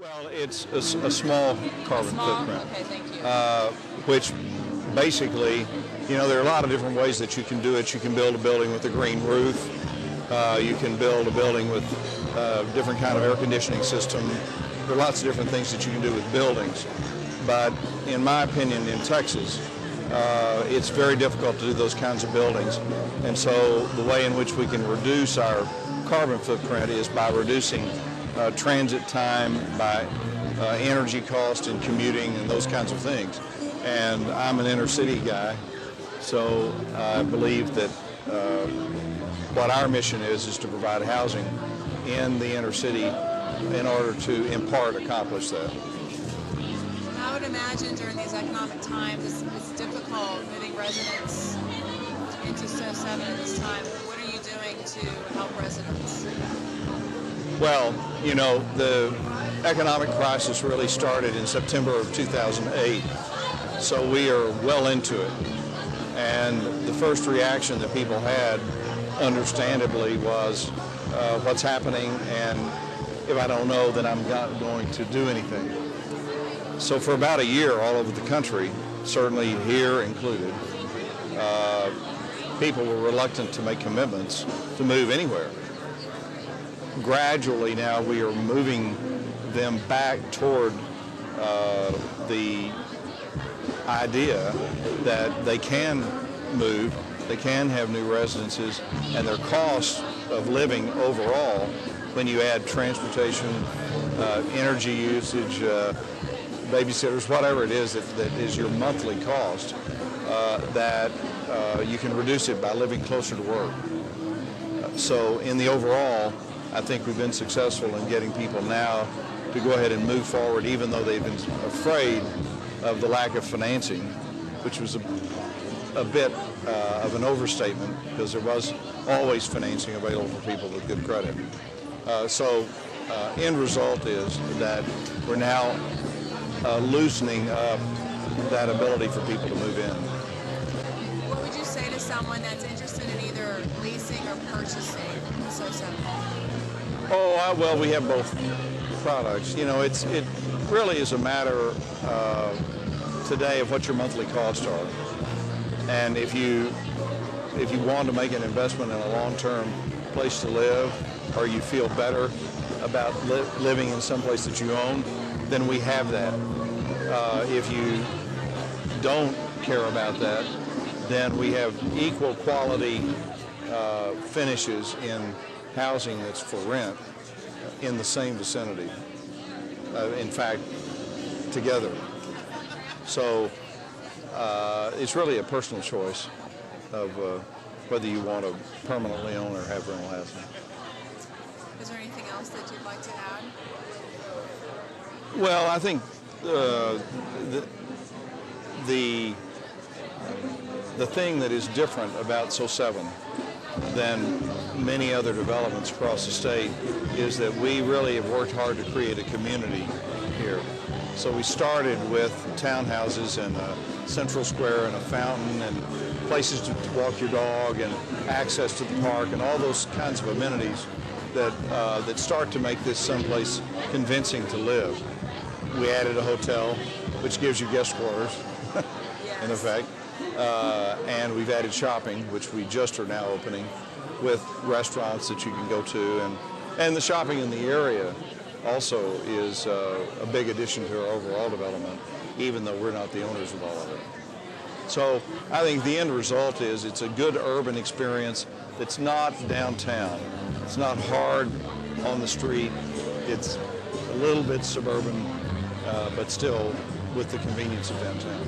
Well, it's a small carbon footprint, Okay, thank you. which basically, there are a lot of different ways that you can do it. You can build a building with a green roof. You can build a building with different kind of air conditioning system. There are lots of different things that you can do with buildings. But in my opinion, in Texas, it's very difficult to do those kinds of buildings. And so the way in which we can reduce our carbon footprint is by reducing transit time, by energy cost and commuting and those kinds of things. And I'm an inner city guy, so I believe that what our mission is to provide housing in the inner city in order to, in part, accomplish that. I would imagine during these economic times it's difficult moving residents into So7 at this time. What are you doing to help residents? Well, the economic crisis really started in September of 2008, so we are well into it. And the first reaction that people had, understandably, was what's happening, and if I don't know, then I'm not going to do anything. So for about a year all over the country, certainly here included, people were reluctant to make commitments to move anywhere. Gradually now we are moving them back toward the idea that they can move, they can have new residences, and their cost of living overall, when you add transportation, energy usage, babysitters, whatever it is that is your monthly cost, that you can reduce it by living closer to work. So in the overall, I think we've been successful in getting people now to go ahead and move forward, even though they've been afraid of the lack of financing, which was a bit of an overstatement, because there was always financing available for people with good credit. So end result is that we're now loosening up that ability for people to move in. What would you say to someone that's interested in either leasing or purchasing So7? Oh, well, we have both products. It really is a matter today of what your monthly costs are. And if you want to make an investment in a long-term place to live, or you feel better about living in some place that you own, then we have that. If you don't care about that, then we have equal quality finishes in housing that's for rent in the same vicinity. In fact, together. So it's really a personal choice of whether you want to permanently own or have rental housing. Is there anything else that you'd like to add? Well, I think the thing that is different about So7 than many other developments across the state is that we really have worked hard to create a community here. So we started with townhouses and a central square and a fountain and places to walk your dog and access to the park and all those kinds of amenities that start to make this someplace convincing to live. We added a hotel, which gives you guest quarters, in effect. And we've added shopping, which we just are now opening, with restaurants that you can go to. And the shopping in the area also is a big addition to our overall development, even though we're not the owners of all of it. So I think the end result is it's a good urban experience that's not downtown. It's not hard on the street. It's a little bit suburban, but still with the convenience of downtown.